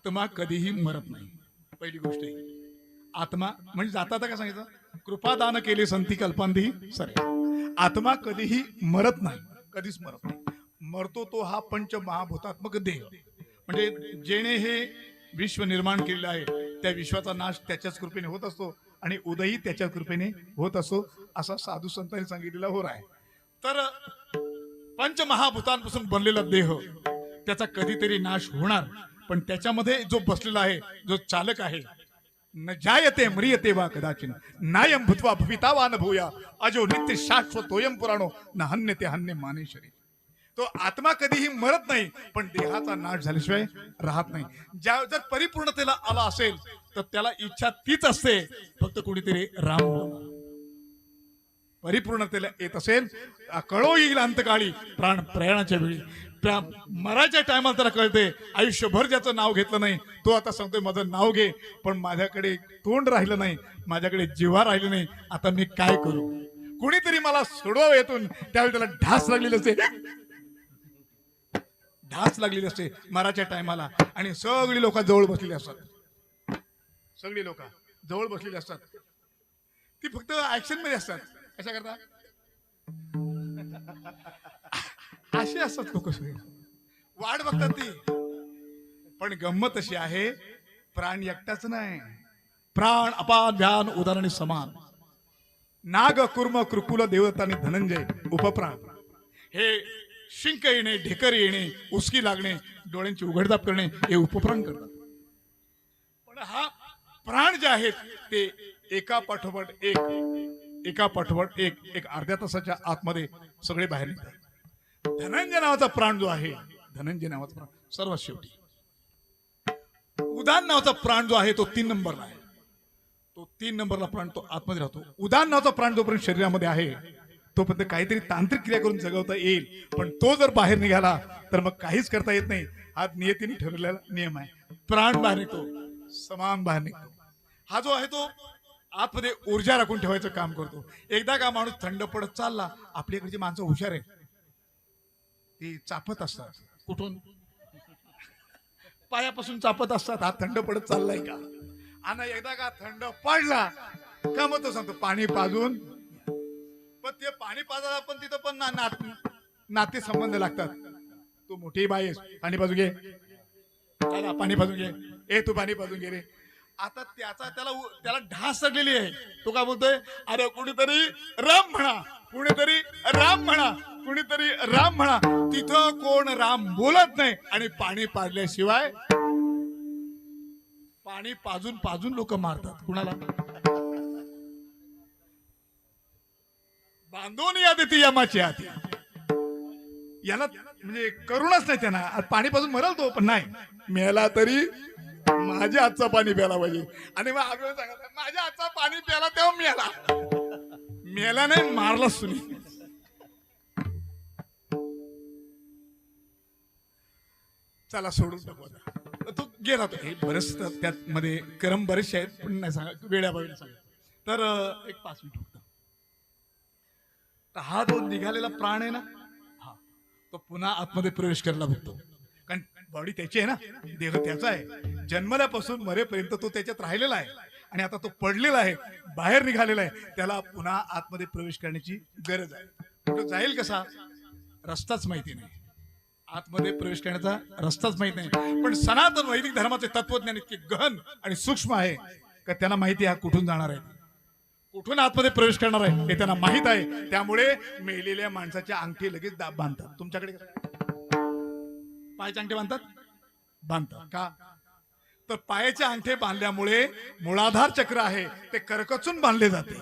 आत्मा कधीही मरत नाही. पहिली गोष्ट आहे. आत्मा म्हणजे जाता काय सांगितलं, कृपादान केले संती कल्पांधी सरे. आत्मा कधीही मरत नाही, कधीच मरत नाही. मरतो तो हा पंच महाभूतात्मक देह, म्हणजे जेणे हे विश्व निर्माण केलेलं आहे त्या विश्वाचा नाश त्याच्याच कृपेने होत असतो आणि उदयही त्याच्या कृपेने होत असतो, असा साधू संतांनी सांगितलेला होर आहे. तर पंचमहाभूतांपासून बनलेला देह त्याचा कधीतरी नाश होणार, पण त्याच्यामध्ये जो बसलेला आहे, जो चालक आहे, न जायते म्रियते वा कदाचिन नायम भूत्वा भविता न भूया अजो नित्य शाश्वतोयम पुराणो न हन्यते हन्य माने शरीर. तो आत्मा कधीही मरत नाही, पण देहाचा नाश झाल्याशिवाय राहत नाही. जर परिपूर्णतेला आला असेल तर त्याला इच्छा तीच असते, फक्त कोणीतरी राम बोला. परिपूर्णतेला येत असेल, कळो येईल अंतकाळी प्राण प्रयाणाच्या वेळी. मरायच्या टायमाला त्याला कळते, आयुष्यभर ज्याचं नाव घेतलं नाही तो आता सांगतोय माझं नाव घे, पण माझ्याकडे तोंड राहिलं नाही, माझ्याकडे जिव्हा राहिलं नाही, आता मी काय करू. कुणीतरी मला सोडवावं येतून. त्यावेळी त्याला ढास लागलेली असते, ढास लागलेली असते मराच्या टायमाला, आणि सगळी लोक जवळ बसलेली असतात. सगळी लोक जवळ बसलेली असतात, ती फक्त ऍक्शन मध्ये असतात. कशा करता असे असतात लोक, सगळे वाट बघतात ती. पण गंमत अशी आहे, प्राण एकटाच नाही, प्राण अपान व्यान उदाहरणी समान. नाग कुर्म कृकुल देवतानी धनंजय उपप्राण. हे शिंक येणे, ढेकर येणे, उसकी लागणे, डोळ्यांची उघडदाप करणे, हे उपप्राण करतात. पण हा प्राण जे आहेत ते एका पाठोपाठ एक अर्ध्या तासाच्या आतमध्ये सगळे बाहेर निघतात. धनंजय नावाचा प्राण जो आहे, धनंजय नावाचा प्राण सर्वात शेवटी. उदान नावाचा प्राण जो आहे तो 3 नंबरला आहे. तो 3 नंबरला प्राण तो आतमध्ये राहतो. उदान नावाचा प्राण जोपर्यंत शरीरामध्ये आहे तोपर्यंत काहीतरी तांत्रिक क्रिया करून जगवता येईल, पण तो जर बाहेर निघाला तर मग काहीच करता येत नाही. हा नियतीने ठरवलेला नियम आहे. प्राण बाहेर निघतो, समान बाहेर निघतो. हा जो आहे तो आतमध्ये ऊर्जा राखून ठेवायचं काम करतो. एकदा का माणूस थंड पडत चालला, आपल्याकडची माणसं हुशार आहे, ती चापत असतात. कुठून? पायापासून चापत असतात. हा थंड पडत चाललाय का? आणि एकदा का थंड पडला का मग तो सांगतो पाणी पाजून. पण ते पाणी पाजायला पण तिथं पण नाते संबंध लागतात. तू मोठी बाई आहेस, पाणी पाजून घे, पाणी पाजून घे, ए तू पाणी पाजून घे रे. आता त्याला ढास लागलेली आहे. तो काय बोलतोय, अरे कुणीतरी राम म्हणा, कुणीतरी राम म्हणा, कुणीतरी राम म्हणा. तिथं कोण राम बोलत नाही, आणि पाणी पाजल्याशिवाय पाणी पाजून पाजून लोक मारतात. कुणाला बांधून या देते यमाची हाती. याला म्हणजे करूनच नाही त्यांना. पाणी पाजून मरल तो, पण नाही मेला तरी माझ्या हातचं पाणी प्यायला पाहिजे. आणि मग आम्ही सांगत माझ्या हातचं पाणी प्यायला तेव्हा मेला नाही, मारलाच तुम्ही. चला सोडून टाकू आता. तो गेला तो. हे बरेच त्यात मध्ये क्रम बरेचसे आहेत, पण नाही सांगा वेळाबावीला सांगा. तर एक 5 मिनिट फक्त. तर हा जो निघालेला प्राण आहे ना, हा तो पुन्हा आतमध्ये प्रवेश करायला बघतो. कारण बॉडी त्याची आहे ना, देह त्याचा आहे. जन्मल्यापासून मरेपर्यंत तो त्याच्यात राहिलेला आहे, आणि आता तो पडलेला आहे, बाहेर निघालेला आहे. त्याला पुन्हा आतमध्ये प्रवेश करण्याची गरज आहे. तो जाईल कसा, रस्ताच माहिती नाही. आतमध्ये प्रवेश करण्याचा रस्ताच माहित नाही. पण सनातन वैदिक धर्माचे तत्वज्ञान इतके गहन आणि सूक्ष्म आहे का त्यांना माहिती आहे कुठून जाणार आहे, कुठून आतमध्ये प्रवेश करणार आहे हे त्यांना माहित आहे. त्यामुळे मेलेल्या माणसाच्या अंगठी लगेच बांधतात. तुमच्याकडे पायाचे अंगठे बांधतात का? तर पायाचे अंगठे बांधल्यामुळे मूळाधार चक्र आहे ते करकचून बांधले जाते,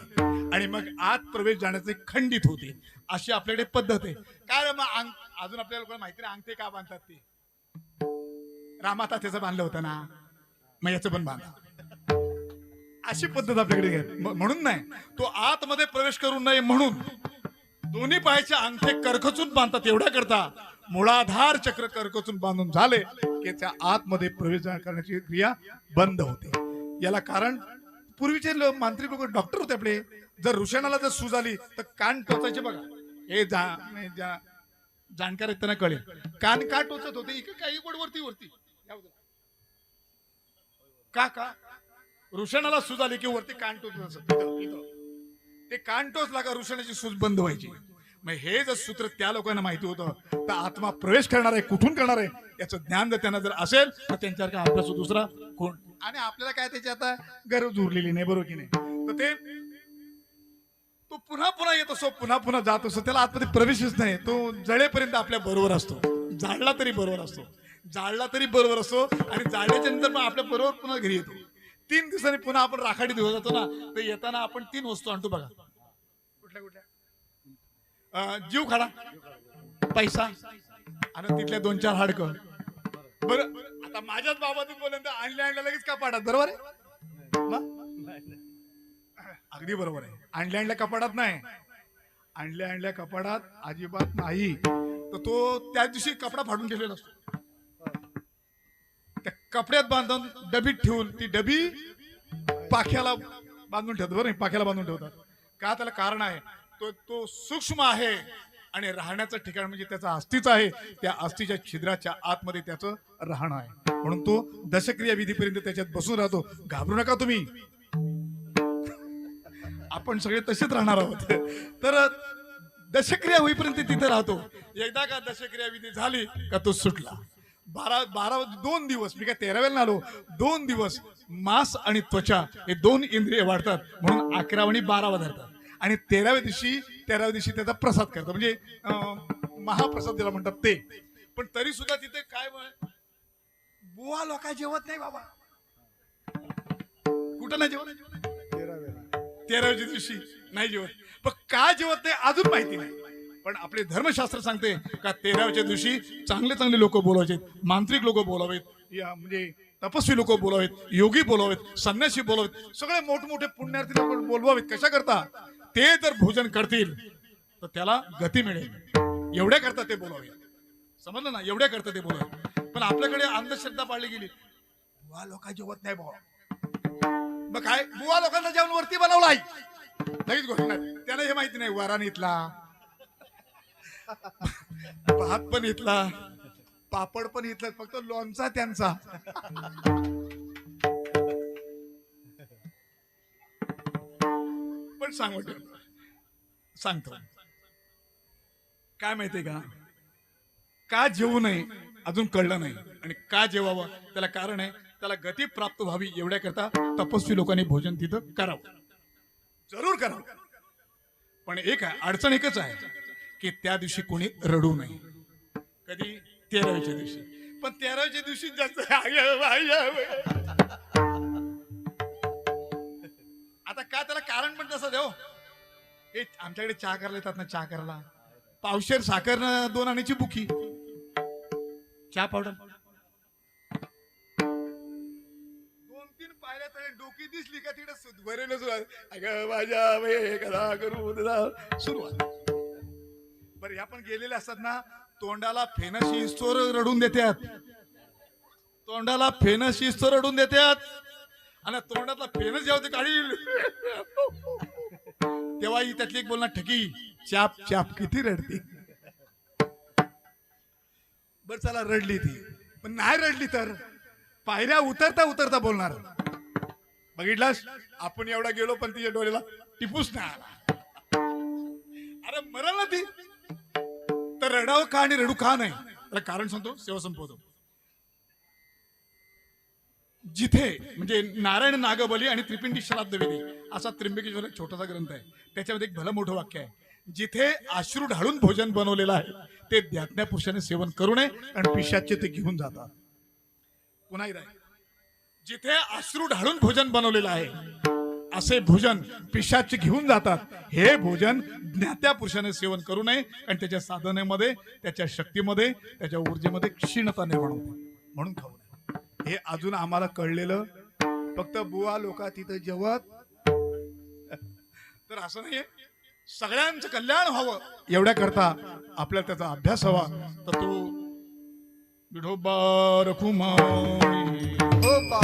आणि मग आत प्रवेश जाण्याचे खंडित होते. अशी आपल्याकडे पद्धत आहे. काय मग अजून आपल्याला लोकांना माहिती नाही अंगठे का बांधतात ते. रामाता त्याचं बांधलं होतं ना, मग याचं पण बांधा. अशी पद्धत आपल्याकडे म्हणून नाही, तो आतमध्ये प्रवेश करू नये म्हणून दोन्ही पायाचे अंगठे करकचून बांधतात. एवढ्या करता मूळाधार चक्र करकचून बांधून झाले की त्या आतमध्ये प्रवेश करण्याची क्रिया बंद होते. याला कारण पूर्वीचे मांत्रिक लोक डॉक्टर होते आपले. जर रुशनाला जर सूज आली तर कान टोचायचे बघा. हे जाणकार आहेत त्यांना कळेल. कान का टोचत होते, काही वरती का रुषणाला सूज आली की वरती कानटोच ते कानटोचला का रुषणाची सूज बंद व्हायची. मग हे जर सूत्र त्या लोकांना माहिती होतं तर आत्मा प्रवेश करणार आहे कुठून करणार आहे याचं ज्ञान जर त्यांना जर असेल तर त्यांच्यावर काय अभ्यास दुसरा कोण. आणि आपल्याला काय त्याची आता गरज उरलेली नाही, बरोबर की नाही. तर ते तो पुन्हा पुन्हा येत असो, पुन्हा पुन्हा जात असतो, त्याला आतमध्ये प्रवेशच नाही. तो जळेपर्यंत आपल्या बरोबर असतो, जाळला तरी बरोबर असतो, जाळला तरी बरोबर असतो आणि जाळल्याच्या नंतर पण आपल्या बरोबर पुन्हा घरी येतो. 3 दिवसांनी पुन्हा आपण राखाडी धुवत जातो ना, तर येताना आपण 3 वस्तू आणतो बघा. कुठल्या कुठल्या? जीव खाडा, पैसा आणि तिथल्या 2-4 हाडकं. बरं आता माझ्याच बाबातून बोलून तर आणल्या लगेच कपाटात, बरोबर आहे. अगदी बरोबर आहे. आणल्या कपाटात नाही, आणल्या कपाटात अजिबात नाही. तर तो त्या दिवशी कपडा फाडून ठेवलेला असतो, त्या कपड्यात बांधून डबीत ठेवून ती डबी पाख्याला बांधून ठेवतात, बरं पाख्याला बांधून ठेवतात का. त्याला कारण आहे, तो सूक्ष्म आहे आणि राहण्याचं ठिकाण म्हणजे त्याचा अस्थिच आहे. त्या अस्थिच्या छिद्राच्या आतमध्ये त्याचं राहणं आहे, म्हणून तो दशक्रिया विधीपर्यंत त्याच्यात बसून राहतो. घाबरू नका तुम्ही, आपण सगळे तसेच राहणार आहोत. तर दशक्रिया होईपर्यंत तिथे राहतो. एकदा का दशक्रिया विधी झाली का तो सुटला. 2 दिवस, मी काय 13 वेळेला आलो, 2 दिवस मांस आणि त्वचा हे 2 इंद्रिय वाढतात, म्हणून 11 आणि 12 धरतात. आणि 13व्या दिवशी त्याचा प्रसाद करतात, म्हणजे महाप्रसाद ज्याला म्हणतात ते. पण तरी सुद्धा तिथे काय बुवा लोक जेवत नाही बाबा. कुठं नाही जेवत? 13व्या दिवशी नाही जेवत. पण का जेवत नाही अजून माहिती नाही. पण आपले धर्मशास्त्र सांगते का 13व्या दिवशी चांगले लोक बोलायचे, मांत्रिक लोक बोलावेत, या म्हणजे तपस्वी लोक बोलावेत, योगी बोलावेत, संन्यासी बोलावेत, सगळे मोठमोठे पुण्यार्थी लोक बोलवावेत. कशा करता? ते जर भोजन करतील तर त्याला गती मिळेल, एवढ्या करता ते बोलावे. समजलं ना, एवढ्या करता ते बोलावे. पण आपल्याकडे अंधश्रद्धा पाळली गेली, बुवा लोक जेवत नाही भाऊ. मग काय, बुवा लोकांना जेवण वरती बनवलाय लगेच घोषणा. त्याला हे माहिती नाही वरान इथला, भात पण इथला, पापड पण इथला, फक्त लोणचा त्यांचा. पण सांगतो काय माहितीये का जेवू नये अजून कळलं नाही. आणि का जेवावं त्याला कारण आहे, त्याला गती प्राप्त व्हावी एवढ्या करता तपस्वी लोकांनी भोजन तिथं करावं, जरूर करावं. पण एक आहे, अडचण एकच आहे की त्या दिवशी कोणी रडू नये. कधी? 13व्या दिवशी. पण 13व्या दिवशी जास्त आता का त्याला कारण पण तसं देऊ. हे आमच्याकडे चहा करायला येतात ना, चहा करायला पावशेर साखर 2 आण्याची बुकी चहा पावडर, 2-3 पायऱ्या तळे डोकी दिसली का तिकडे बरेल माझ्या करू सुरुवात. बरं ह्या पण गेलेले असतात ना, तोंडाला फेनशी स्टोर रडून देतात, तोंडाला फेनशी स्टोर रडून देतात. आणि तोंडातला फेनस जेव्हा ते काढी तेव्हा ही त्यातली एक बोलणार ठकी चाप चाप किती रडती. बर चला रडली ती, पण नाही रडली तर पायऱ्या उतरता उतरता बोलणार, बघितलास आपण एवढा गेलो पण तिच्या डोळ्याला टिपूस नाही आला. अरे मरल ना ती, तर रडावं का आणि रडू का नाही? त्याला कारण सांगतो, सेवा संपवतो. जिथे म्हणजे नारायण नागबली आणि त्रिपिंडी श्राद्ध विधी असा त्र्यंबकेश्वर एक छोटासा ग्रंथ आहे, त्याच्यामध्ये एक भलं मोठं वाक्य आहे, जिथे अश्रू ढाळून भोजन बनवलेलं आहे ते ज्ञात्या पुरुषाने सेवन करू नये आणि पिशाच्य ते घेऊन जातात. पुन्हा एकदा, जिथे अश्रू ढाळून भोजन बनवलेलं आहे असे भोजन पिशाच्य घेऊन जातात. हे भोजन ज्ञात्या पुरुषाने सेवन करू नये आणि त्याच्या साधनेमध्ये, त्याच्या शक्तीमध्ये, त्याच्या ऊर्जेमध्ये क्षीणता निर्माण होते, म्हणून खाऊ नये. हे अजून आम्हाला कळलेलं फक्त बुवा लोक तिथं जेवत. तर असं नाहीये, सगळ्यांचं कल्याण व्हावं एवढ्या करता आपल्याला त्याचा अभ्यास हवा. तर तो विठोबा रखुमाई, विठोबा